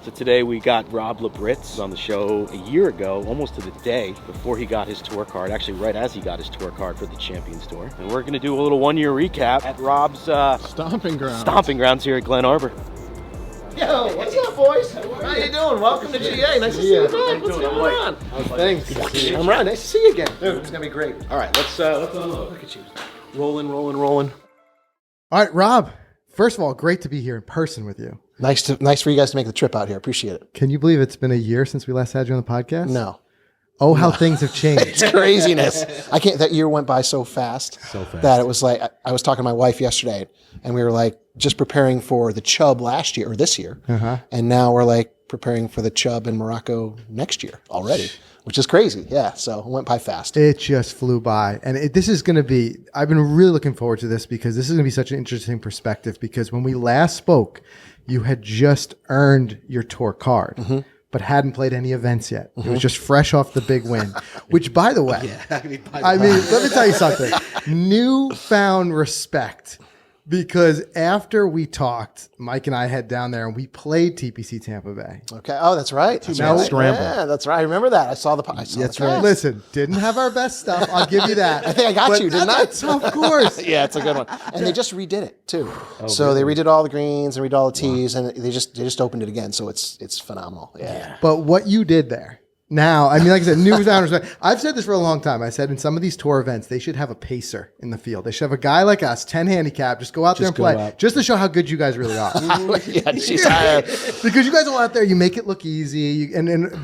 So today we got Rob Labritz on the show a year ago, almost to the day before he got his tour card, actually right as he got his tour card for the Champions Tour. And we're going to do a little one-year recap at Rob's stomping grounds here at Glen Arbor. Yo, what's up, boys? How you doing? Welcome to GA. Nice to see you, man. What's going on? Thanks. I'm Ryan. Nice to see you again. Dude, it's gonna be great. All right, let's unload. Look at you. Rolling. All right, Rob. First of all, great to be here in person with you. Nice for you guys to make the trip out here. Appreciate it. Can you believe it's been a year since we last had you on the podcast? No. Oh, how things have changed. It's craziness. I can't. That year went by so fast. That it was like I was talking to my wife yesterday, and we were like just preparing for the Chubb last year or this year, and now we're like preparing for the Chubb in Morocco next year already, which is crazy. Yeah, so it went by fast. It just flew by, and this is going to be. I've been really looking forward to this because this is going to be such an interesting perspective. Because when we last spoke, you had just earned your tour card. But hadn't played any events yet. It was just fresh off the big win, which, by the way, I mean, let me tell you something. Newfound respect, because after we talked, Mike and I head down there and we played TPC Tampa Bay. Okay. Oh, that's right. Scramble. Yeah, that's right. I remember that. I saw the. That's right. Listen, didn't have our best stuff. I'll give you that. I think I got you, didn't I? Of course. Yeah, it's a good one. And they just redid it too. So they redid all the greens and redid all the tees, and they just opened it again. So it's phenomenal. Yeah. But what you did there. Now, I mean, like I said, newfound respect. I've said this for a long time. I said in some of these tour events, they should have a pacer in the field. They should have a guy like us, 10 handicap, just go out there and play, just to show how good you guys really are. Because you guys are out there, you make it look easy,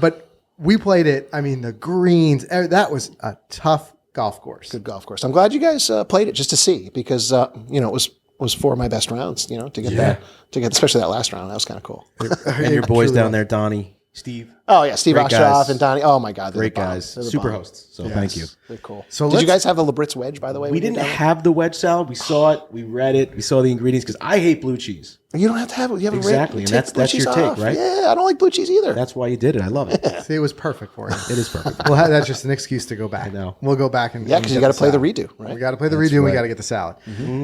but we played it. I mean, the greens, that was a tough golf course. Good golf course. I'm glad you guys played it just to see, because it was four of my best rounds. To get especially that last round. That was kind of cool. And your boys down there, Donnie, Steve. Oh yeah, Steve Ostroff and Donnie. Oh my God, great guys, super hosts. So thank you. They're cool. So did you guys have the Labritz wedge, by the way? We didn't have the wedge salad. We saw it. We read it. We saw the ingredients because I hate blue cheese. You don't have to have it. You have exactly, and that's your take, right? Yeah, I don't like blue cheese either. That's why you did it. I love it. See, it was perfect for you. It is perfect. Well, that's just an excuse to go back. I know. We'll go back and because you got to play the redo, right? We got to play the redo. Right. We got to get the salad.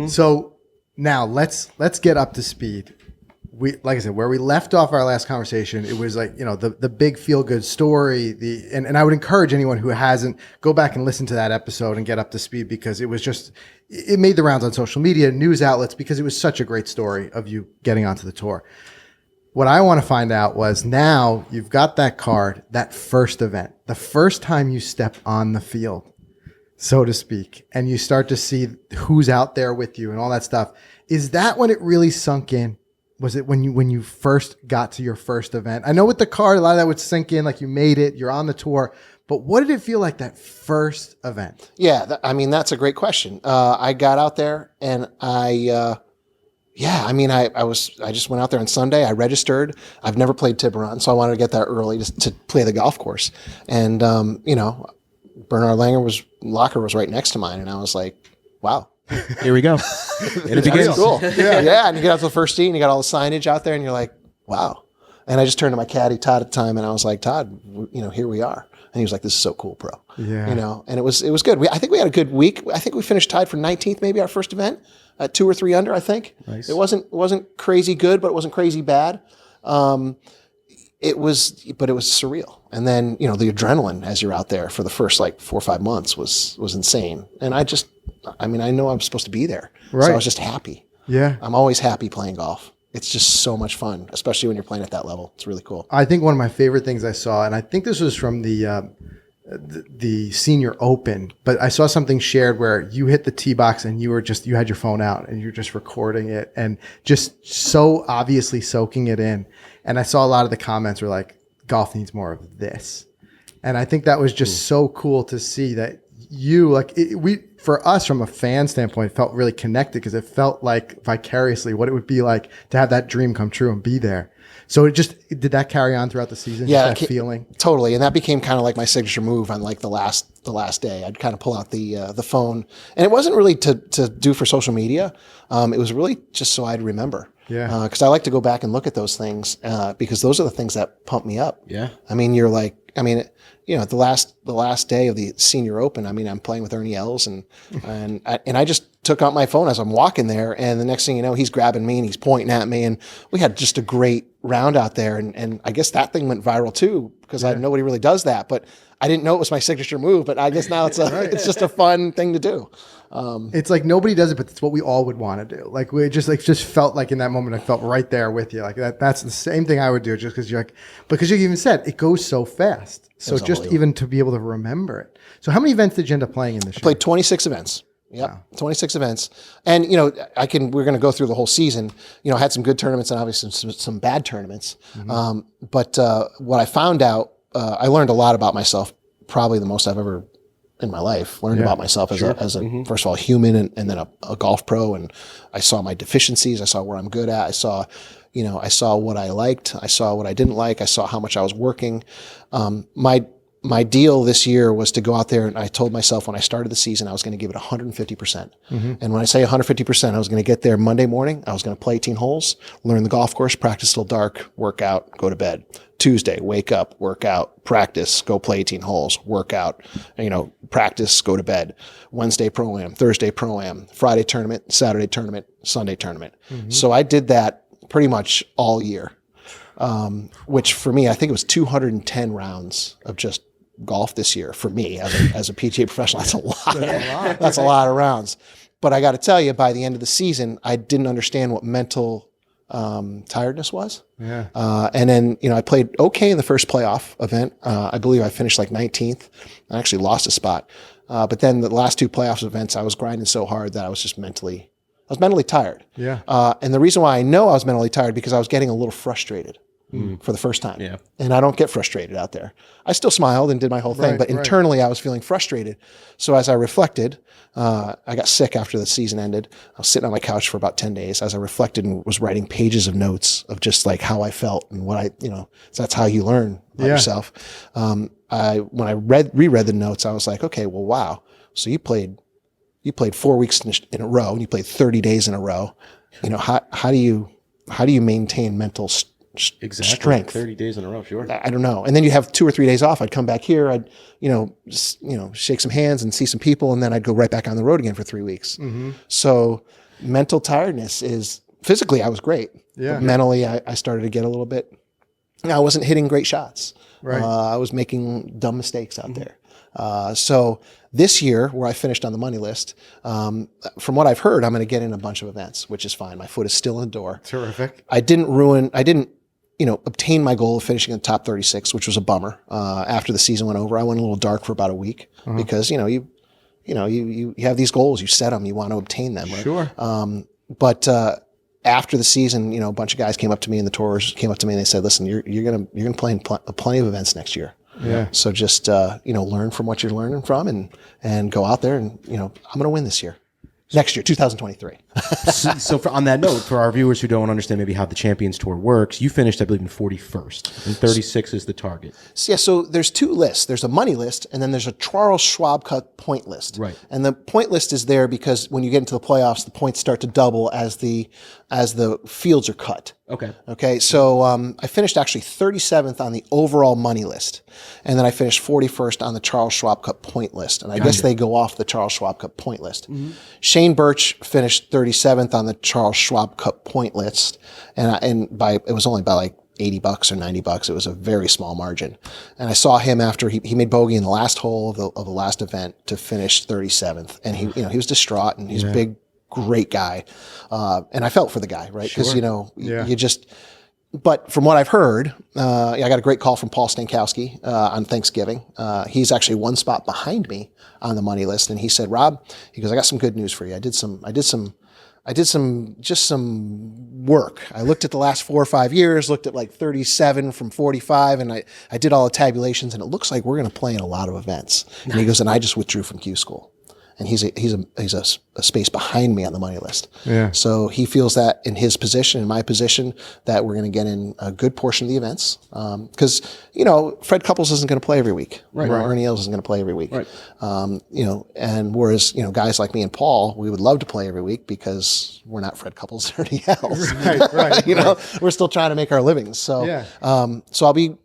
So now let's get up to speed. Like I said, where we left off our last conversation, it was like, the big feel good story. And I would encourage anyone who hasn't, go back and listen to that episode and get up to speed, because it was just, it made the rounds on social media, news outlets, because it was such a great story of you getting onto the tour. What I want to find out was, now you've got that card, that first event, the first time you step on the field, so to speak, and you start to see who's out there with you and all that stuff. Is that when it really sunk in? Was it when you first got to your first event? I know with the card, a lot of that would sink in, like you made it, you're on the tour. But what did it feel like that first event? Yeah, that's a great question. I got out there and I just went out there on Sunday. I registered. I've never played Tiburon, so I wanted to get there early just to play the golf course. And Bernard Langer locker was right next to mine, and I was like, wow. Here we go. It begins. Cool. Yeah. And you get out to the first tee and you got all the signage out there and you're like, wow. And I just turned to my caddy, Todd, at the time, and I was like, Todd, here we are. And he was like, this is so cool, bro. Yeah. And it was good. I think we had a good week. I think we finished tied for 19th, maybe our first event, at 2 or 3 under, I think. Nice. It wasn't crazy good, but it wasn't crazy bad. It was surreal. And then, the adrenaline as you're out there for the first 4 or 5 months was insane. And I know I'm supposed to be there. Right. So I was just happy. Yeah. I'm always happy playing golf. It's just so much fun, especially when you're playing at that level. It's really cool. I think one of my favorite things I saw, and I think this was from the Senior Open, but I saw something shared where you hit the tee box and you had your phone out and you're just recording it and just so obviously soaking it in. And I saw a lot of the comments were like, golf needs more of this. And I think that was just so cool to see that for us from a fan standpoint, felt really connected, because it felt like vicariously what it would be like to have that dream come true and be there. So did that carry on throughout the season? Yeah, that feeling. Totally. And that became kind of like my signature move on the last day. I'd kind of pull out the phone, and it wasn't really to do for social media. It was really just so I'd remember. Yeah. Because I like to go back and look at those things, because those are the things that pump me up. Yeah. I mean, you're like, I mean, the last day of the Senior Open, I mean, I'm playing with Ernie Els and I just took out my phone as I'm walking there, and the next thing you know, he's grabbing me and he's pointing at me, and we had just a great round out there, and I guess that thing went viral too because nobody really does that, but I didn't know it was my signature move, but I guess now it's it's just a fun thing to do. It's like nobody does it, but it's what we all would want to do. Like we just felt like in that moment, I felt right there with you. Like that's the same thing I would do, just because because you even said it goes so fast. So just even to be able to remember it. So how many events did you end up playing in this year? I played 26 events. Yep. Wow. 26 events. And, we're going to go through the whole season. I had some good tournaments and obviously some bad tournaments. Mm-hmm. But what I found out, I learned a lot about myself, probably the most I've ever in my life, learned about myself as a first of all, human and then a golf pro. And I saw my deficiencies. I saw where I'm good at. I saw what I liked. I saw what I didn't like. I saw how much I was working. My deal this year was to go out there, and I told myself when I started the season, I was going to give it 150%. Mm-hmm. And when I say 150%, I was going to get there Monday morning. I was going to play 18 holes, learn the golf course, practice till dark, work out, go to bed. Tuesday, wake up, work out, practice, go play 18 holes, work out, practice, go to bed. Wednesday Pro-Am, Thursday Pro-Am, Friday tournament, Saturday tournament, Sunday tournament. Mm-hmm. So I did that pretty much all year, which for me, I think it was 210 rounds of just golf this year for me as a PGA professional. That's a lot. That's a lot of rounds. But I got to tell you, by the end of the season, I didn't understand what mental tiredness was. Yeah. And then, I played okay in the first playoff event. I believe I finished like 19th. I actually lost a spot. But then the last two playoffs events, I was grinding so hard that I was mentally tired. Yeah. And the reason why I know I was mentally tired because I was getting a little frustrated. For the first time. Yeah. And I don't get frustrated out there. I still smiled and did my whole thing, but internally I was feeling frustrated. So as I reflected, I got sick after the season ended. I was sitting on my couch for about 10 days as I reflected and was writing pages of notes of just like how I felt and what so that's how you learn about yourself. When I reread the notes, I was like, okay, well, wow. So you played 4 weeks in a row and you played 30 days in a row. How do you maintain mental strength? 30 days in a row, sure. I don't know. And then you have 2 or 3 days off. I'd come back here. I'd, shake some hands and see some people, and then I'd go right back on the road again for 3 weeks. Mm-hmm. So mental tiredness is physically I was great. Yeah. But mentally, I started to get a little bit. I wasn't hitting great shots. Right. I was making dumb mistakes out there. So this year, where I finished on the money list, from what I've heard, I'm going to get in a bunch of events, which is fine. My foot is still in the door. Terrific. I didn't obtain my goal of finishing in the top 36, which was a bummer. After the season went over, I went a little dark for about a week because, you have these goals, you set them, you want to obtain them. Right? Sure. But after the season, a bunch of guys came up to me in the tours, and they said, listen, you're going to play in plenty of events next year. Yeah. So just, learn from what you're learning from and go out there and, I'm going to win this year. Next year, 2023. So on that note, for our viewers who don't understand maybe how the Champions Tour works, you finished, I believe, in 41st, and 36 is the target. So there's 2 lists. There's a money list, and then there's a Charles Schwab Cup point list. Right. And the point list is there because when you get into the playoffs, the points start to double as the fields are cut. Okay. So I finished actually 37th on the overall money list, and then I finished 41st on the Charles Schwab Cup point list. And I guess they go off the Charles Schwab Cup point list. Mm-hmm. Shane Birch finished 37th on the Charles Schwab Cup point list, and it was only by like $80 or $90. It was a very small margin. And I saw him after he made bogey in the last hole of the last event to finish 37th, and he was distraught, and he's a big, great guy, and I felt for the guy, right? Because you just. But from what I've heard, I got a great call from Paul Stankowski on Thanksgiving. He's actually 1 spot behind me on the money list, and he said, "Rob," he goes, "I got some good news for you. I did some work. I looked at the last 4 or 5 years, looked at like 37 from 45, and I did all the tabulations, and it looks like we're going to play in a lot of events." And he goes, "And I just withdrew from Q School." And he's a a space behind me on the money list. Yeah. So he feels that in his position, in my position, that we're going to get in a good portion of the events. Because, Fred Couples isn't going to play every week. Right. Ernie Els isn't going to play every week. Right. And whereas, guys like me and Paul, we would love to play every week because we're not Fred Couples or Ernie Els. Right. We're still trying to make our livings. So, so I'll be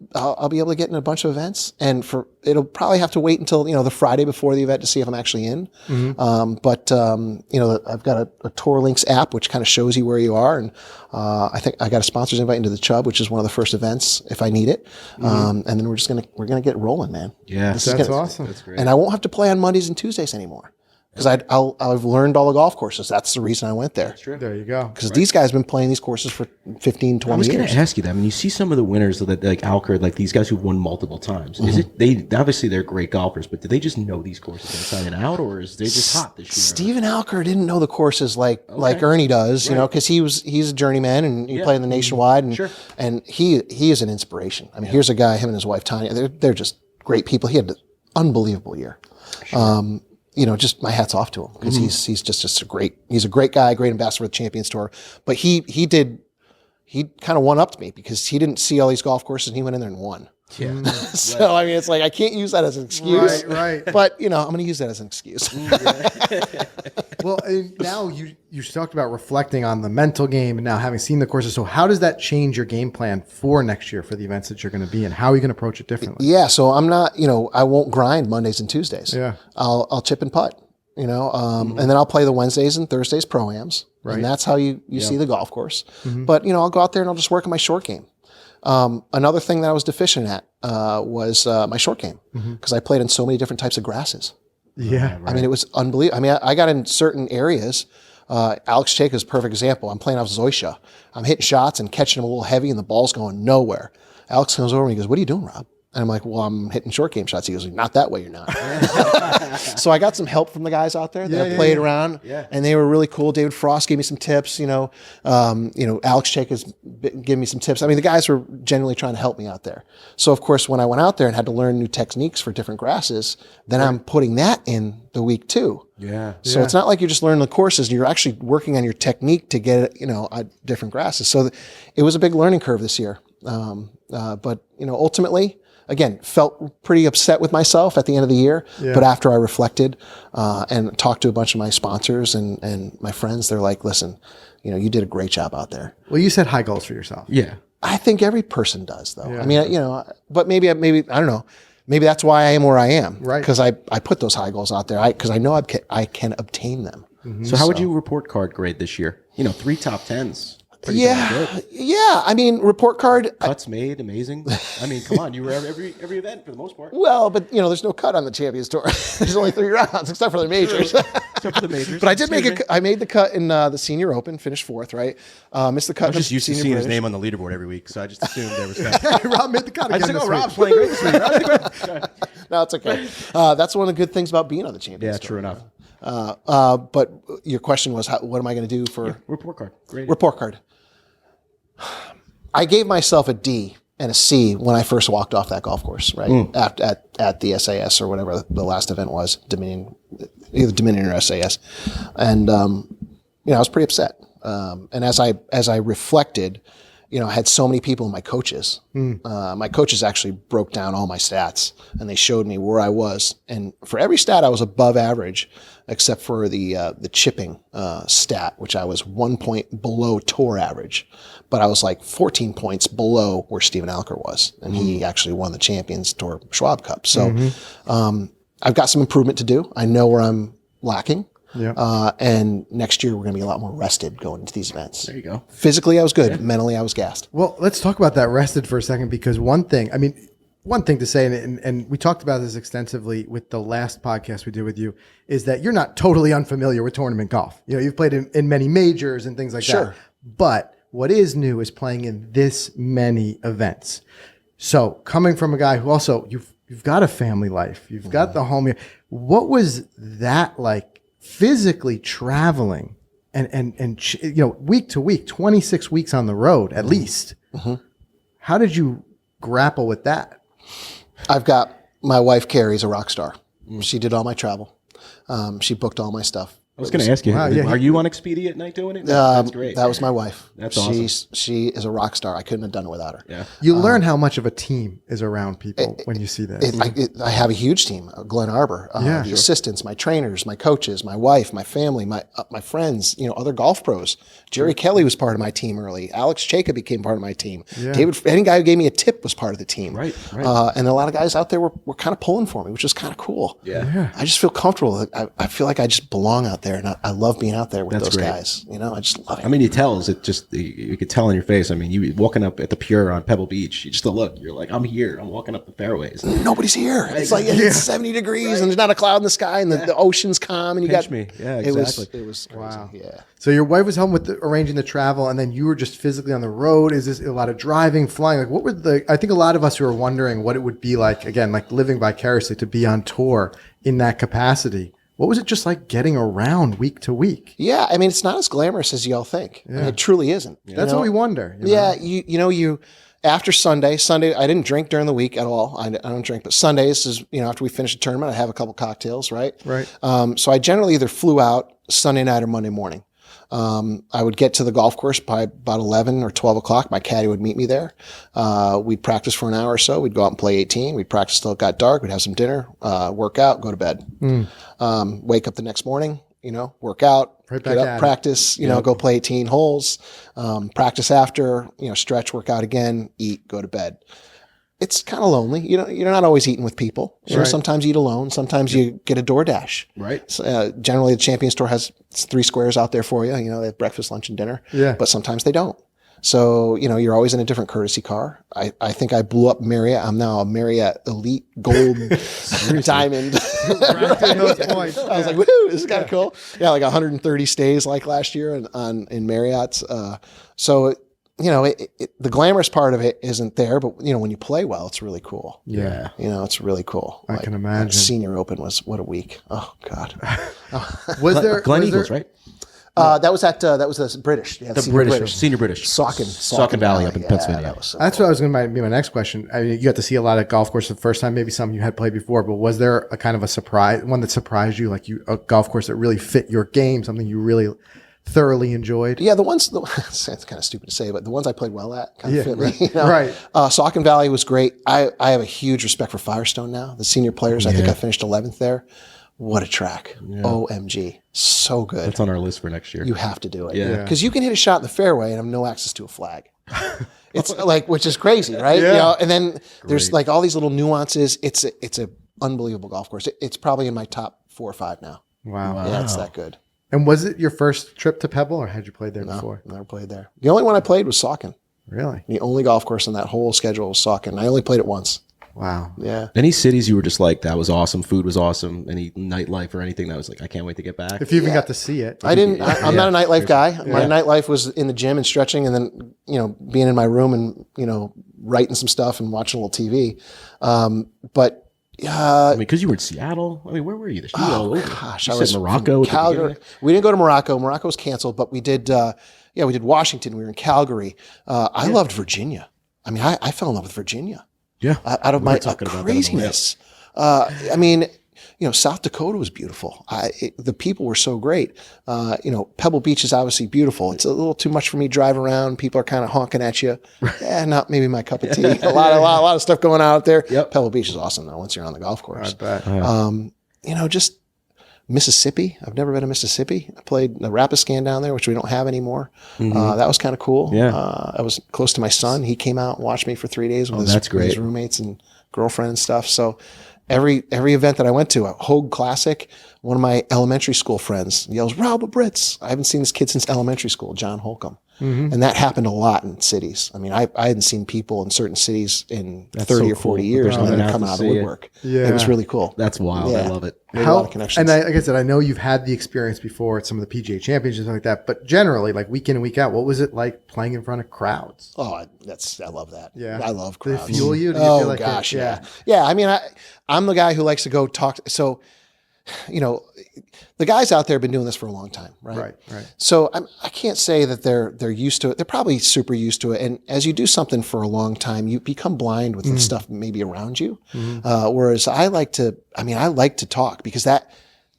able to get in a bunch of events, and it'll probably have to wait until, the Friday before the event to see if I'm actually in. But I've got a Tour Links app, which kind of shows you where you are. And I think I got a sponsor's invite into the Chubb, which is one of the first events if I need it. And then we're going to get rolling, man. Yeah. That's awesome. That's great. And I won't have to play on Mondays and Tuesdays anymore. Because I've learned all the golf courses. That's the reason I went there. That's true. There you go. Because these guys have been playing these courses for 15, 20 years. I was going to ask you that. I mean, you see some of the winners that like Alker, like these guys who've won multiple times. Is it obviously they're great golfers, but do they just know these courses inside and out, or is they just hot this year? Steven Alker didn't know the courses like Ernie does, because he's a journeyman and he played in the Nationwide, and he is an inspiration. I mean, here's a guy, him and his wife Tanya. They're just great people. He had an unbelievable year. Sure. Just my hat's off to him because he's just a great guy, great ambassador for the Champions Tour. But he kind of one-upped me because he didn't see all these golf courses and he went in there and won. Yeah. So, I mean, it's like, I can't use that as an excuse. Right. But, I'm going to use that as an excuse. Well, now you talked about reflecting on the mental game and now having seen the courses. So how does that change your game plan for next year for the events that you're going to be in? How are you going to approach it differently? Yeah. So I'm not, I won't grind Mondays and Tuesdays. Yeah. I'll chip and putt, and then I'll play the Wednesdays and Thursdays pro-ams. Right. And that's how you see the golf course. But, I'll go out there and I'll just work on my short game. Another thing that I was deficient at was my short game because I played in so many different types of grasses. Yeah, I mean, it was unbelievable. I mean, I got in certain areas. Alex Chayka is a perfect example. I'm playing off Zoysia. I'm hitting shots and catching them a little heavy, and the ball's going nowhere. Alex comes over and he goes, "What are you doing, Rob?" And I'm like, "Well, I'm hitting short game shots." He goes, "Not that way, you're not." So I got some help from the guys out there that I played around, and they were really cool. David Frost gave me some tips. Alex Chayka's gave me some tips. I mean, the guys were genuinely trying to help me out there. So of course, when I went out there and had to learn new techniques for different grasses, then I'm putting that in the week too. Yeah. So it's not like you're just learning the courses; you're actually working on your technique to get different grasses. So it was a big learning curve this year. But ultimately. Again, felt pretty upset with myself at the end of the year, but after I reflected and talked to a bunch of my sponsors and my friends, they're like, "Listen, you did a great job out there." Well, you set high goals for yourself. Yeah, I think every person does, though. Yeah. I mean, but maybe I don't know. Maybe that's why I am where I am, right? Because I put those high goals out there because I know I can obtain them. So how would you report card grade this year? 3 top 10s. Yeah. I mean, report card cuts made, amazing. I mean, come on, you were every event for the most part. Well, but there's no cut on the Champions Tour. There's only 3 rounds, except for the majors. Except for the majors. But I did I made the cut in the Senior Open, finised 4th, right? Missed the cut. I'm just used to seeing his name on the leaderboard every week, so I just assumed there was cut. Rob made the cut again. I just Rob's playing great this week. No, it's okay. That's one of the good things about being on the Champions Tour. True enough. But your question was, what am I going to do for report card? Great. Report card. I gave myself a D and a C when I first walked off that golf course, right? At the SAS or whatever the last event was, either Dominion or SAS. And, I was pretty upset. And as I reflected, I had so many people in my coaches. My coaches actually broke down all my stats and they showed me where I was. And for every stat, I was above average, except for the chipping stat, which I was 1 point below tour average. But I was like 14 points below where Steven Alker was. And he actually won the Champions Tour Schwab Cup. So I've got some improvement to do. I know where I'm lacking. Yeah. And next year, we're going to be a lot more rested going into these events. There you go. Physically, I was good. Yeah. Mentally, I was gassed. Well, let's talk about that rested for a second, because one thing to say, and we talked about this extensively with the last podcast we did with you, is that you're not totally unfamiliar with tournament golf. You've played in many majors and things like that. But what is new is playing in this many events. So coming from a guy who also, you've got a family life, you've got the home here. What was that like? Physically traveling and week to week, 26 weeks on the road at least. How did you grapple with that? I've got my wife, Carrie's a rock star. She did all my travel. She booked all my stuff. I was going to ask you, Wow, yeah. are you on Expedia at night doing it? That's great. That was my wife. That's awesome. She is a rock star. I couldn't have done it without her. Yeah. You learn how much of a team is around people when you see this. I have a huge team. Glenn Arbor, the assistants, my trainers, my coaches, my wife, my family, my friends. Other golf pros. Jerry Kelly was part of my team early. Alex Chaka became part of my team. Yeah. David, any guy who gave me a tip was part of the team. Right. And a lot of guys out there were kind of pulling for me, which was kind of cool. Yeah. I just feel comfortable. I feel like I just belong out there, and I love being out there with those guys. I just love it. I mean, you could tell in your face. I mean, you walking up at the Pure on Pebble Beach, you just look, you're like, I'm here. I'm walking up the fairways. Nobody's here. It's like it's 70 degrees and there's not a cloud in the sky and the ocean's calm and you Pinch got me. Yeah, exactly. It was crazy. Wow. Yeah. So your wife was home with arranging the travel, and then you were just physically on the road. Is this a lot of driving, flying? Like, what were I think a lot of us who are wondering what it would be like, again, like living vicariously to be on tour in that capacity. What was it just like getting around week to week? Yeah, I mean, it's not as glamorous as y'all think. I mean, it truly isn't. That's what we wonder. Yeah, you after Sunday, I didn't drink during the week at all. I don't drink, but Sundays is, after we finish the tournament, I have a couple cocktails, right? Right. So I generally either flew out Sunday night or Monday morning. I would get to the golf course by about 11 or 12 o'clock. My caddy would meet me there. We'd practice for an hour or so. We'd go out and play 18. We'd practice till it got dark. We'd have some dinner, work out, go to bed. Wake up the next morning, work out, Right get back up, practice, go play 18 holes, practice after, stretch, work out again, eat, go to bed. It's kind of lonely. You're not always eating with people. Right. Sometimes you eat alone. Sometimes you get a DoorDash. Right. So, generally, the Champions Tour has 3 squares out there for you. They have breakfast, lunch, and dinner. Yeah. But sometimes they don't. So, you're always in a different courtesy car. I think I blew up Marriott. I'm now a Marriott Elite Gold Diamond. I was like, woohoo, this is kind of cool. Yeah, like 130 stays like last year in Marriott's. The glamorous part of it isn't there, but when you play well, it's really cool. Yeah. It's really cool. I can imagine. Senior Open was what a week. Oh God. Was there Glen Eagles, right? That was the British. Yeah, The Senior British. Saucon Valley up in Pennsylvania. That was so That's cool. what I was going to be my next question. I mean, you got to see a lot of golf courses the first time, maybe some you had played before, but was there a kind of a surprise, one that surprised you, like a golf course that really fit your game, something you really thoroughly enjoyed? Yeah, it's kind of stupid to say, but the ones I played well at kind of fit me. Right. Saucon Valley was great. I have a huge respect for Firestone now. The senior players, I think I finished 11th there. What a track. Yeah. OMG. So good. That's on our list for next year. You have to do it. Yeah. Because you can hit a shot in the fairway and have no access to a flag. It's like, which is crazy, right? Yeah. And then there's like all these little nuances. It's a unbelievable golf course. It's probably in my top 4 or 5 now. Wow. Yeah, it's that good. And was it your first trip to Pebble, or had you played there before? Never played there. The only one I played was Saucon. Really? The only golf course on that whole schedule was Saucon. I only played it once. Wow. Yeah. Any cities you were just like, that was awesome, food was awesome, any nightlife or anything that was like, I can't wait to get back? If you even got to see it. I'm not a nightlife guy. My nightlife was in the gym and stretching and then, being in my room and, writing some stuff and watching a little TV. Because you were in Seattle. I mean, where were you? You were all over. Gosh, You I said was Morocco. from Calgary. We didn't go to Morocco. Morocco was canceled, but we did. We did Washington. We were in Calgary. I loved Virginia. I mean, I fell in love with Virginia. Yeah. Out of my talking about that on the craziness. South Dakota was beautiful. The people were so great. Pebble Beach is obviously beautiful. It's a little too much for me to drive around. People are kind of honking at you. Yeah, not maybe my cup of tea. A lot of stuff going on out there. Yep. Pebble Beach is awesome though once you're on the golf course. I bet. Just Mississippi. I've never been to Mississippi. I played the Rapiscan down there, which we don't have anymore. That was kind of cool. Yeah. I was close to my son. He came out and watched me for 3 days with that's great. his roommates and girlfriend and stuff. So every event that I went to, a Hogue Classic, one of my elementary school friends yells, "Rob Labritz." I haven't seen this kid since elementary school, John Holcomb. And that happened a lot in cities. I mean, I hadn't seen people in certain cities in 30 or 40 years when they're coming out of the woodwork. Yeah. It was really cool. That's wild. I love it. A lot of connections. And like I said, I know you've had the experience before at some of the PGA Champions and like that, but generally, like week in and week out, what was it like playing in front of crowds? Oh, I love that. Yeah. I love Do crowds. they fuel you? Do you feel like gosh, yeah. I mean, I'm the guy who likes to go talk. So, the guys out there have been doing this for a long time, right? Right. So I can't say that they're used to it. They're probably super used to it. And as you do something for a long time, you become blind with the stuff maybe around you. Whereas I like to talk because that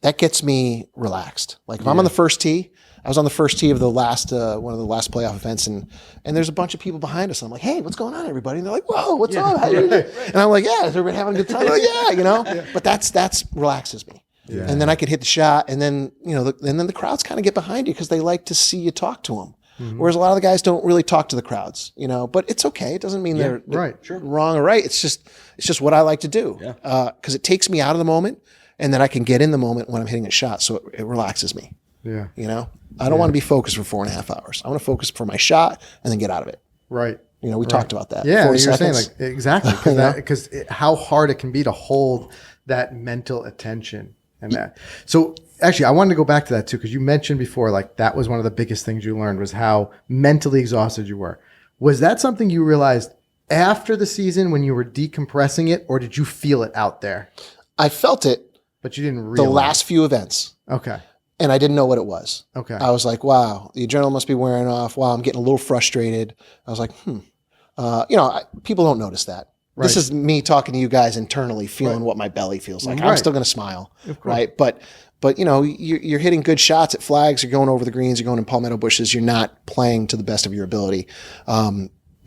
that gets me relaxed. Like if I'm on the first tee, I was on the first tee of the last one of the last playoff events, and there's a bunch of people behind us. And I'm like, hey, what's going on, everybody? And they're like, whoa, what's up? How you doing? And I'm like, yeah, is everybody having a good time? Like, yeah, you know. But that's relaxes me. Yeah. And then I could hit the shot, and then and then the crowds kind of get behind you because they like to see you talk to them. Mm-hmm. Whereas a lot of the guys don't really talk to the crowds, but it's okay. It doesn't mean they're wrong or right. It's just what I like to do. Because it takes me out of the moment, and then I can get in the moment when I'm hitting a shot. So it relaxes me. Yeah. I don't want to be focused for 4.5 hours. I want to focus for my shot and then get out of it. Right. We talked about that. Yeah. You're saying exactly. Because how hard it can be to hold that mental attention and that. So actually, I wanted to go back to that too, because you mentioned before, like that was one of the biggest things you learned was how mentally exhausted you were. Was that something you realized after the season when you were decompressing it, or did you feel it out there? I felt it, but you didn't realize the last few events. Okay. And I didn't know what it was. Okay. I was like, wow, the adrenaline must be wearing off. Wow, I'm getting a little frustrated. I was like, people don't notice that. Right. This is me talking to you guys internally, feeling what my belly feels like. Right. I'm still going to smile, right? But you're hitting good shots at flags. You're going over the greens. You're going in palmetto bushes. You're not playing to the best of your ability.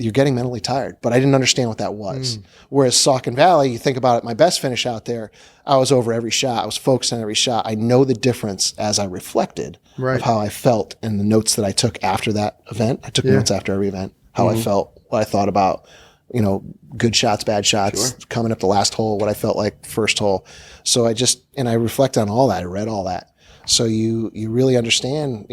You're getting mentally tired. But I didn't understand what that was. Whereas Saucon Valley, you think about it, my best finish out there, I was over every shot. I was focused on every shot. I know the difference as I reflected of how I felt and the notes that I took after that event. I took notes after every event, how I felt, what I thought about, good shots, bad shots, coming up the last hole, what I felt like first hole. So I reflect on all that. I read all that. So you really understand,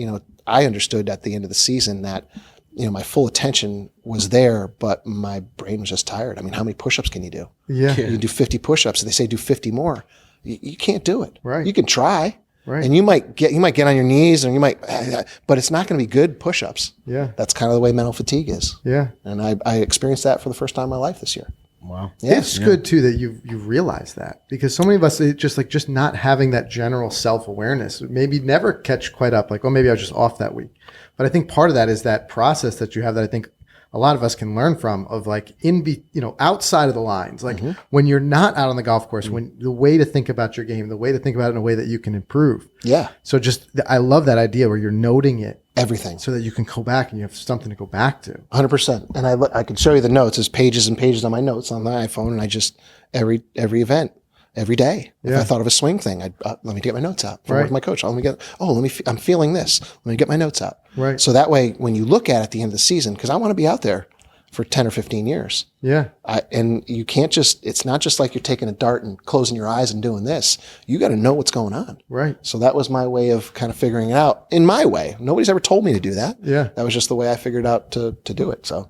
I understood at the end of the season that, my full attention was there, but my brain was just tired. I mean, how many push-ups can you do? Yeah. You do 50 push-ups. They say do 50 more. You can't do it. Right. You can try. Right. And you might get on your knees and but it's not going to be good push-ups. Yeah. That's kind of the way mental fatigue is. Yeah. And I experienced that for the first time in my life this year. Wow. Yeah. It's good too that you realize that, because so many of us just not having that general self-awareness, maybe never catch quite up. Like, maybe I was just off that week. But I think part of that is that process that you have that I think a lot of us can learn from, of like outside of the lines, like when you're not out on the golf course, when the way to think about your game, the way to think about it in a way that you can improve. Yeah. So I love that idea where you're noting it. Everything. So that you can go back and you have something to go back to. 100%. And I can show you the notes. There's pages and pages on my notes on the iPhone. And I just, every event, every day, if I thought of a swing thing, I'd let me get my notes out. With my coach, I'm feeling this. Let me get my notes out. Right. So that way, when you look at the end of the season, because I want to be out there for 10 or 15 years. Yeah. And you can't it's not just like you're taking a dart and closing your eyes and doing this. You got to know what's going on. Right. So that was my way of kind of figuring it out in my way. Nobody's ever told me to do that. Yeah. That was just the way I figured out to do it. So.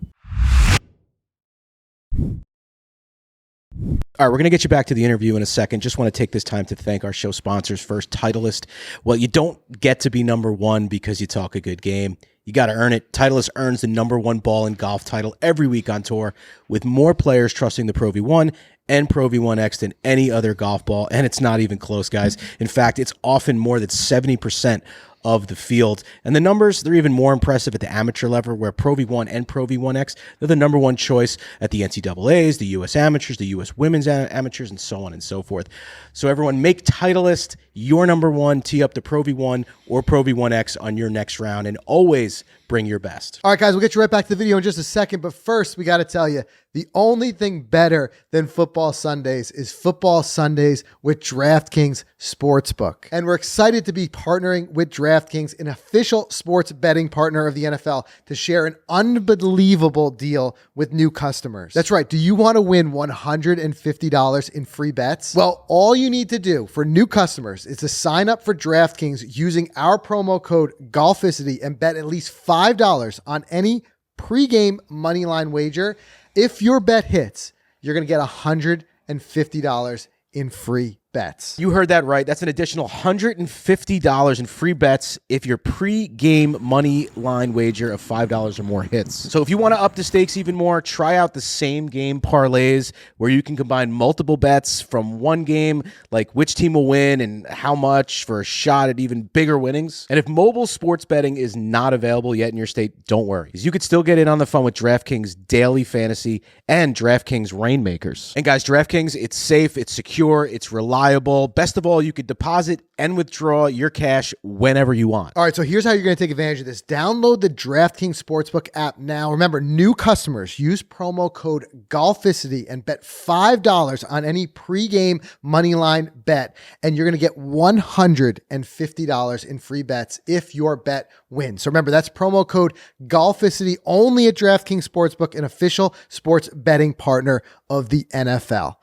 All right, we're going to get you back to the interview in a second. Just want to take this time to thank our show sponsors first. Titleist. Well, you don't get to be number one because you talk a good game. You got to earn it. Titleist earns the number one ball and golf title every week on tour, with more players trusting the Pro V1 and Pro V1X than any other golf ball, and it's not even close, guys. In fact, it's often more than 70% of the field. And the numbers, they're even more impressive at the amateur level, where Pro V1 and Pro V1X, they're the number one choice at the NCAAs, the U.S. amateurs, the U.S. women's amateurs, and so on and so forth. So everyone, make Titleist your number one. Tee up the Pro V1 or Pro V1X on your next round, and always bring your best. All right, guys, we'll get you right back to the video in just a second. But first, we got to tell you, the only thing better than football Sundays is football Sundays with DraftKings Sportsbook. And we're excited to be partnering with DraftKings, an official sports betting partner of the NFL, to share an unbelievable deal with new customers. That's right. Do you want to win $150 in free bets? Well, all you need to do for new customers is to sign up for DraftKings using our promo code Golficity and bet at least $5 on any pregame moneyline wager. If your bet hits, you're going to get $150 in free bets. You heard that right. That's an additional $150 in free bets if your pre-game money line wager of $5 or more hits. So if you want to up the stakes even more, try out the same game parlays, where you can combine multiple bets from one game, like which team will win and how much, for a shot at even bigger winnings. And if mobile sports betting is not available yet in your state, don't worry, because you could still get in on the fun with DraftKings Daily Fantasy and DraftKings Rainmakers. And guys, DraftKings, it's safe, it's secure, it's reliable, reliable. Best of all, you could deposit and withdraw your cash whenever you want. All right, so here's how you're going to take advantage of this. Download the DraftKings Sportsbook app now. Remember, new customers use promo code Golficity and bet $5 on any pregame moneyline bet, and you're going to get $150 in free bets if your bet wins. So remember, that's promo code Golficity only at DraftKings Sportsbook, an official sports betting partner of the NFL.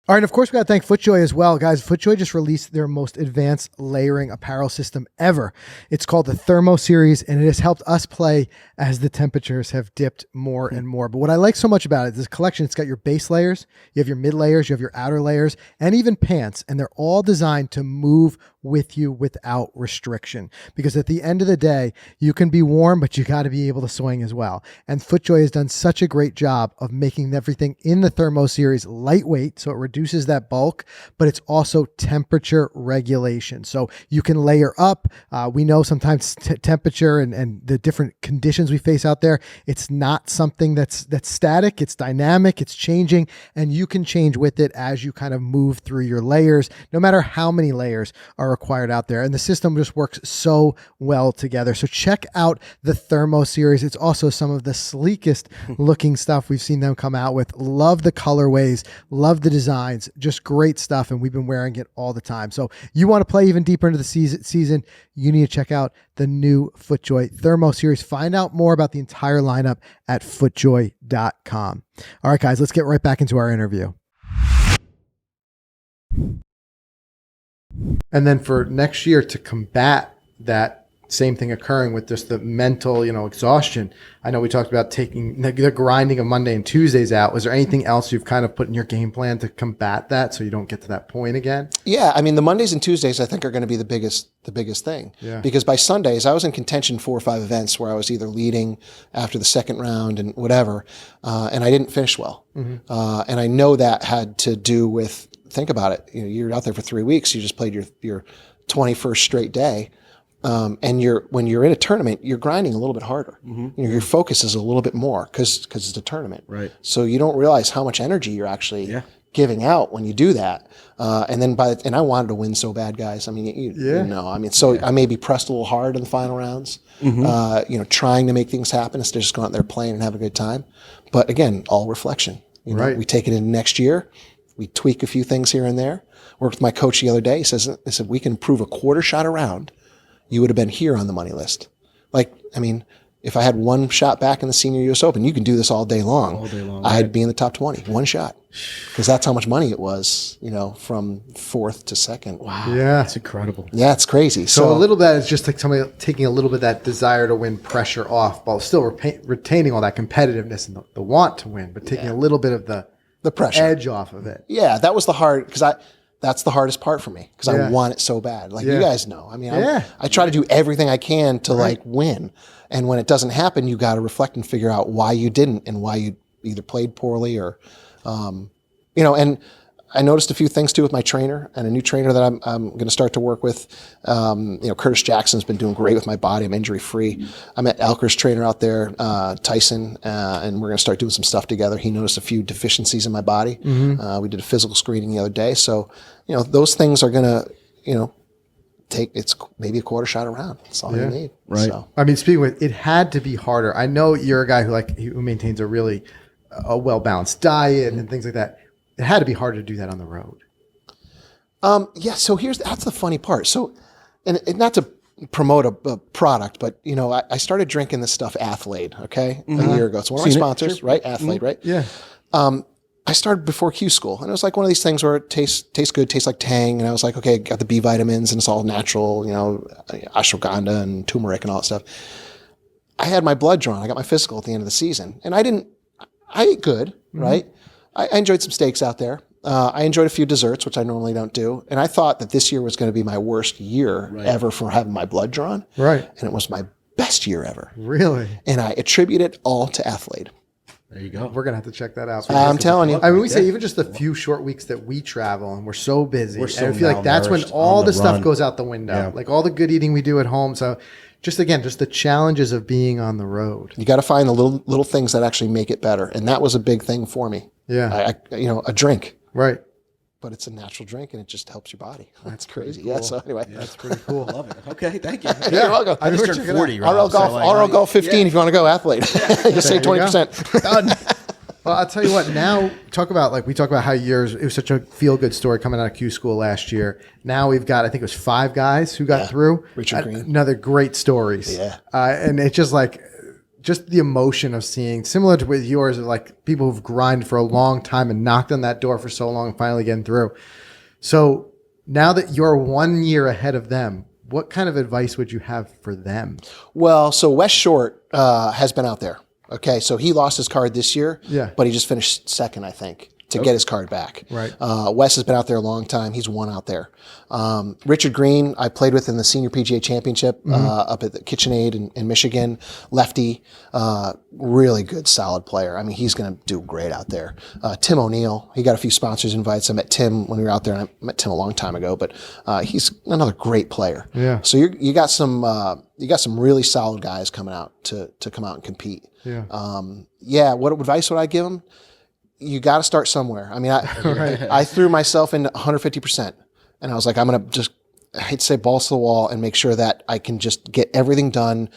All right, and of course, we got to thank FootJoy as well. Guys, FootJoy just released their most advanced layering apparel system ever. It's called the Thermo Series, and it has helped us play as the temperatures have dipped more and more. But what I like so much about it, this collection, it's got your base layers, you have your mid layers, you have your outer layers, and even pants, and they're all designed to move with you without restriction. Because at the end of the day, you can be warm, but you got to be able to swing as well. And FootJoy has done such a great job of making everything in the Thermo Series lightweight, so it reduces that bulk, but it's also temperature regulation. So you can layer up. We know sometimes temperature and the different conditions we face out there, it's not something that's static, it's dynamic, it's changing, and you can change with it as you kind of move through your layers, no matter how many layers are required out there. And the system just works so well together. So check out the Thermo Series. It's also some of the sleekest looking stuff we've seen them come out with. Love the colorways, love the designs, just great stuff. And we've been wearing it all the time. So you want to play even deeper into the season, you need to check out the new FootJoy Thermo Series. Find out more about the entire lineup at footjoy.com. All right, guys, let's get right back into our interview. And then for next year to combat that same thing occurring with just the mental, exhaustion. I know we talked about taking the grinding of Monday and Tuesdays out. Was there anything else you've kind of put in your game plan to combat that so you don't get to that point again? Yeah, I mean, the Mondays and Tuesdays I think are going to be the biggest thing. Yeah. Because by Sundays I was in contention 4 or 5 events where I was either leading after the second round and whatever, and I didn't finish well. Mm-hmm. And I know that had to do with, think about it. You're out there for 3 weeks. You just played your 21st straight day. And when you're in a tournament, you're grinding a little bit harder. Mm-hmm. Your focus is a little bit more because it's a tournament. Right. So you don't realize how much energy you're actually giving out when you do that. And then and I wanted to win so bad, guys. I mean, you know, I mean, so I may be pressed a little hard in the final rounds. Mm-hmm. Trying to make things happen instead of just going out there playing and having a good time. But again, all reflection. We take it in next year. We tweak a few things here and there. Worked with my coach the other day. He said we can improve a quarter shot around. You would have been here on the money list. If I had one shot back in the Senior U.S. Open, you can do this all day long. I'd be in the top 20, one shot. Because that's how much money it was, from 4th to 2nd. Wow. Yeah. That's incredible. Yeah, it's crazy. So a little bit is just like somebody taking a little bit of that desire to win pressure off while still retaining all that competitiveness and the want to win, but taking a little bit of the pressure edge off of it. Yeah, that was the hard, because that's the hardest part for me because I want it so bad. You guys know. I mean, I try to do everything I can to win. And when it doesn't happen, you got to reflect and figure out why you didn't and why you either played poorly or, and I noticed a few things too with my trainer and a new trainer that I'm going to start to work with. Curtis Jackson's been doing great with my body. I'm injury free. I met Elker's trainer out there, Tyson, and we're going to start doing some stuff together. He noticed a few deficiencies in my body. Mm-hmm. We did a physical screening the other day. So, those things are going to, it's maybe a quarter shot around. That's all you need. Right. So. I mean, speaking with, it had to be harder. I know you're a guy who maintains a really well-balanced diet and things like that. It had to be harder to do that on the road. So that's the funny part. So, and not to promote a product, but I started drinking this stuff, Athlete, a year ago. It's one of my sponsors, right? Athlete, right? Yeah. I started before Q school, and it was like one of these things where it tastes good, tastes like Tang, and I was like, okay, got the B vitamins, and it's all natural, ashwagandha and turmeric and all that stuff. I had my blood drawn. I got my physical at the end of the season, and I ate good, right? I enjoyed some steaks out there. I enjoyed a few desserts, which I normally don't do. And I thought that this year was going to be my worst year ever for having my blood drawn. Right. And it was my best year ever. Really? And I attribute it all to Athlete. There you go. We're going to have to check that out. I'm telling you. I mean, we say even just the few short weeks that we travel and we're so busy. We're so I feel like that's when all the stuff goes out the window. Yeah. Like all the good eating we do at home. So just the challenges of being on the road. You got to find the little things that actually make it better. And that was a big thing for me. Yeah. A drink. Right. but it's a natural drink and it just helps your body. That's crazy. Cool. Yeah. So anyway, that's pretty cool. Love it. Okay, thank you. You're welcome. I just turned 40. RL Golf 15 if you want to go athlete. You save 20%. Done. Well, I'll tell you what. Now, we talk about how it was such a feel good story coming out of Q School last year. Now we've got, I think it was 5 guys who got through. Richard Green. Another great stories. Yeah. And it's just like, just the emotion of seeing, similar to with yours, like people who've grinded for a long time and knocked on that door for so long and finally getting through. So now that you're 1 year ahead of them, what kind of advice would you have for them? Well, so Wes Short has been out there. Okay, so he lost his card this year, but he just finished second, I think, to get his card back. Right. Wes has been out there a long time. He's won out there. Richard Green, I played with in the Senior PGA Championship up at the KitchenAid in Michigan. Lefty, really good, solid player. I mean, he's going to do great out there. Tim O'Neill, he got a few sponsors invites. I met Tim when we were out there, and I met Tim a long time ago, but he's another great player. Yeah. So you got some really solid guys coming out to come out and compete. Yeah. What advice would I give them? You got to start somewhere. I mean, I threw myself into 150%, and I was like, I'm going to just, I hate to say balls to the wall and make sure that I can just get everything done.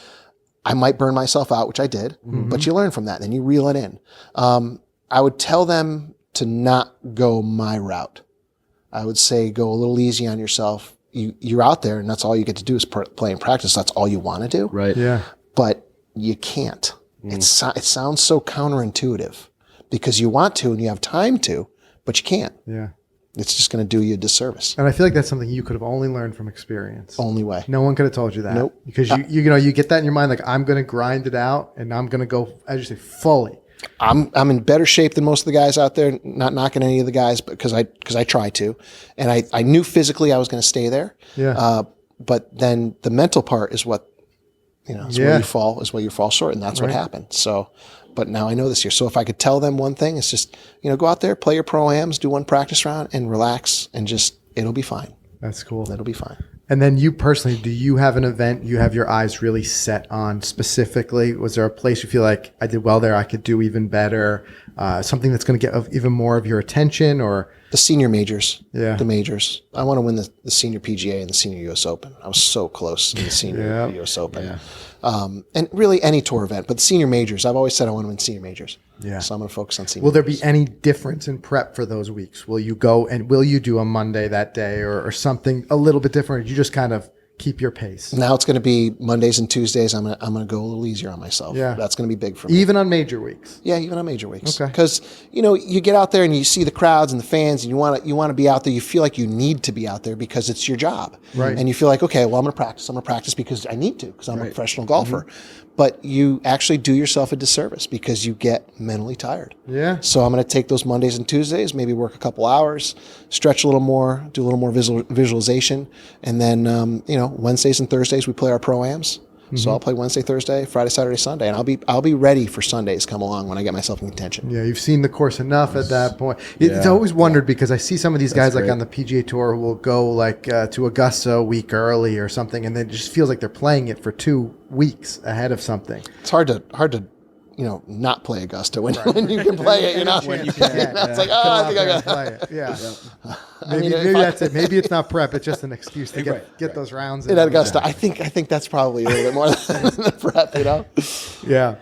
I might burn myself out, which I did, but you learn from that. Then you reel it in. I would tell them to not go my route. I would say go a little easy on yourself. You're out there, and that's all you get to do is play and practice. That's all you want to do. Right. Yeah. But you can't. It sounds so counterintuitive because you want to and you have time to, but you can't. Yeah. It's just going to do you a disservice. And I feel like that's something you could have only learned from experience. Only way. No one could have told you that. Nope. Because you get that in your mind, like, I'm going to grind it out and I'm going to go, as you say, fully. I'm in better shape than most of the guys out there, not knocking any of the guys, but because I try to. And I knew physically I was going to stay there. Yeah. But then the mental part is what, where you fall short. And that's what happened. So, but now I know this year. So if I could tell them one thing, it's just, go out there, play your pro-ams, do one practice round and relax and just, it'll be fine. That's cool. It'll be fine. And then you personally, do you have an event you have your eyes really set on specifically? Was there a place you feel like I did well there, I could do even better? Something that's going to get even more of your attention, or the senior majors? Yeah. The majors. I want to win the senior PGA and the senior US Open. I was so close in the senior US Open. Yeah. And really any tour event, but the senior majors, I've always said I want to win senior majors. Yeah. So I'm going to focus on senior Will there majors. be any difference in prep for those weeks? Will you go and will you do a Monday that day or something a little bit different? Or you just kind of keep your pace? Now it's going to be Mondays and Tuesdays. I'm going to go a little easier on myself. Yeah. That's going to be big for me. Even on major weeks? Yeah, even on major weeks. Okay. Because, you get out there and you see the crowds and the fans and you want to be out there. You feel like you need to be out there because it's your job. Right. And you feel like, okay, well, I'm going to practice. I'm going to practice because I need to, because I'm a professional golfer. But you actually do yourself a disservice because you get mentally tired. Yeah. So I'm going to take those Mondays and Tuesdays, maybe work a couple hours, stretch a little more, do a little more visualization. And then, Wednesdays and Thursdays, we play our pro-ams. So I'll play Wednesday, Thursday, Friday, Saturday, Sunday, and I'll be ready for Sundays come along when I get myself in contention. Yeah, you've seen the course enough at that point. It's always wondered because I see some of these guys like on the PGA Tour who will go like to Augusta a week early or something, and then it just feels like they're playing it for 2 weeks ahead of something. It's hard to not play Augusta when you can play it. When you can. It's like, I think I got to play it. Yeah. Maybe that's it. Maybe it's not prep. It's just an excuse to get those rounds in. At Augusta, I think that's probably a little bit more than prep. Yeah.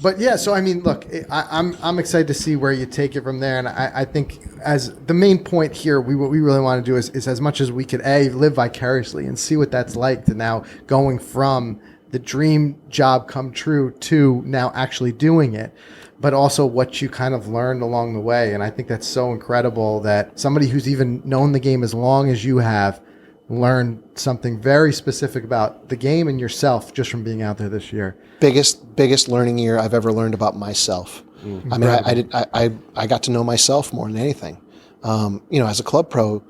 But yeah, so I mean, look, I'm excited to see where you take it from there, and I think as the main point here, what we really want to do is as much as we could live vicariously and see what that's like to now going from the dream job come true to now actually doing it, but also what you kind of learned along the way. And I think that's so incredible that somebody who's even known the game as long as you have learned something very specific about the game and yourself just from being out there this year. Biggest learning year I've ever learned about myself. I mean, I got to know myself more than anything. As a club pro,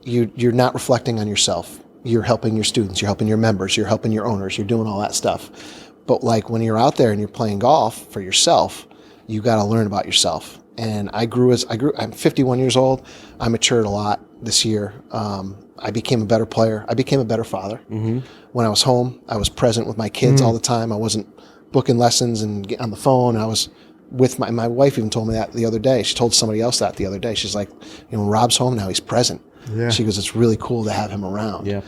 you're not reflecting on yourself. You're helping your students, you're helping your members, you're helping your owners, you're doing all that stuff. But like when you're out there and you're playing golf for yourself, you got to learn about yourself. And I'm 51 years old. I matured a lot this year. I became a better player. I became a better father. When I was home, I was present with my kids all the time. I wasn't booking lessons and getting on the phone. I was with my wife even told me that the other day. She told somebody else that the other day. She's like, when Rob's home now, he's present. Yeah. She goes, it's really cool to have him around. Yeah.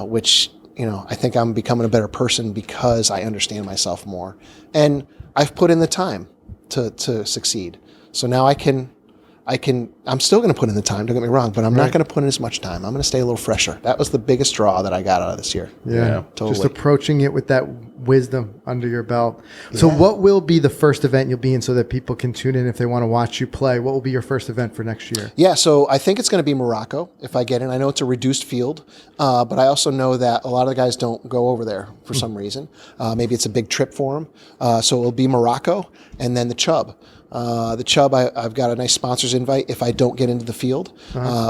Which, I think I'm becoming a better person because I understand myself more. And I've put in the time to succeed. So now I'm still going to put in the time, don't get me wrong, but I'm not going to put in as much time. I'm going to stay a little fresher. That was the biggest draw that I got out of this year. Yeah. Totally. Just approaching it with that wisdom under your belt. So what will be the first event you'll be in so that people can tune in if they want to watch you play? What will be your first event for next year? Yeah, so I think it's going to be Morocco if I get in. I know it's a reduced field, but I also know that a lot of the guys don't go over there for some reason. Maybe it's a big trip for them. So it'll be Morocco and then the Chubb. The Chubb, I've got a nice sponsors invite if I don't get into the field,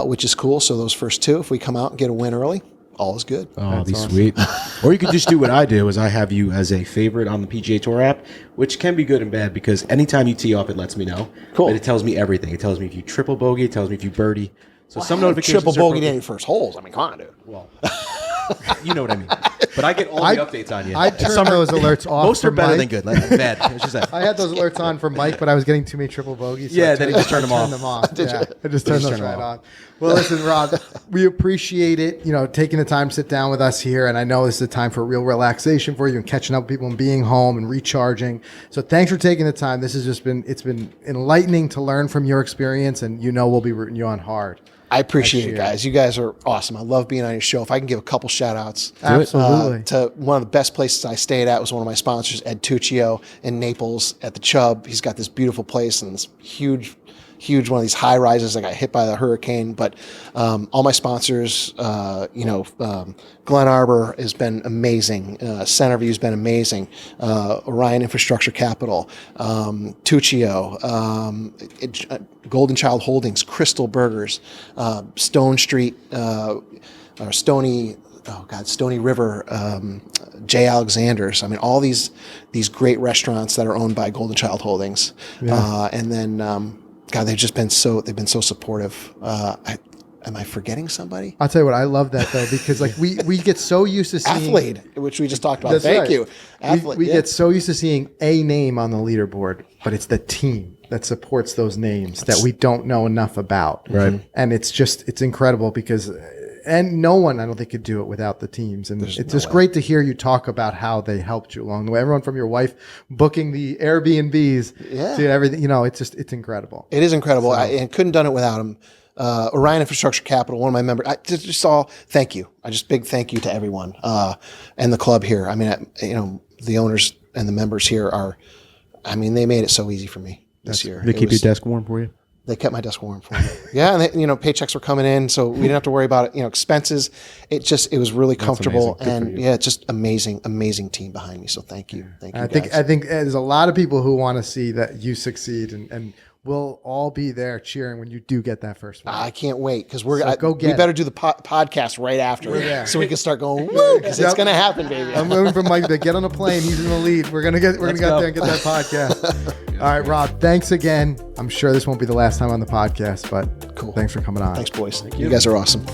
which is cool. So those first two, if we come out and get a win early, all is good. Oh, that'd be sweet. Or you could just do what I do, is I have you as a favorite on the PGA Tour app, which can be good and bad because anytime you tee off, it lets me know. Cool. But it tells me everything. It tells me if you triple bogey. It tells me if you birdie. So some notifications triple bogey in your first holes. I mean, come on, dude. Well, you know what I mean. But I get all the updates on you. I turn those alerts off. Most are for better Mike. than good. Like, bad. It's just that. I had those alerts on for Mike, but I was getting too many triple bogeys. So Yeah, then he just turned them off. I just turned those right on. Well, listen, Rob, we appreciate it, taking the time to sit down with us here. And I know this is a time for real relaxation for you and catching up with people and being home and recharging. So thanks for taking the time. This has just it's been enlightening to learn from your experience, and we'll be rooting you on hard. I appreciate it, guys. You guys are awesome. I love being on your show. If I can give a couple shout outs. Absolutely. To one of the best places I stayed at was one of my sponsors, Ed Tuccio in Naples at the Chubb. He's got this beautiful place and this huge one of these high rises that got hit by the hurricane. But all my sponsors, Glen Arbor has been amazing. Centerview has been amazing. Orion Infrastructure Capital, Tuccio, Golden Child Holdings, Crystal Burgers, Stone Street, or Stony River, J. Alexander's. I mean, all these great restaurants that are owned by Golden Child Holdings. Yeah. And then, God, they've been so supportive. Am I forgetting somebody? I'll tell you what, I love that though, because we get so used to seeing Athlete, which we just talked about. That's Thank right. you. Athlete, we get so used to seeing a name on the leaderboard, but it's the team that supports those names that we don't know enough about. Right. And it's incredible because no one, I don't think, could do it without the teams. And it's just great to hear you talk about how they helped you along the way. Everyone from your wife booking the Airbnbs to everything, it's incredible. It is incredible. I couldn't done it without them. Orion Infrastructure Capital, one of my members. Thank you. Big thank you to everyone and the club here. I mean, the owners and the members here they made it so easy for me this year. They keep your desk warm for you? They kept my desk warm for me. Yeah, and paychecks were coming in, so we didn't have to worry about it. Expenses. It was really comfortable, and just amazing team behind me. So thank you. I think there's a lot of people who want to see that you succeed, and we'll all be there cheering when you do get that first one. I can't wait because we better do the podcast right after, so we can start going woo because it's gonna happen, baby. I'm moving from Mike to get on a plane. He's in the lead. We're gonna get there and get that podcast. All right, Rob. Thanks again. I'm sure this won't be the last time on the podcast, but cool. Thanks for coming on. Thanks, boys. You guys are awesome.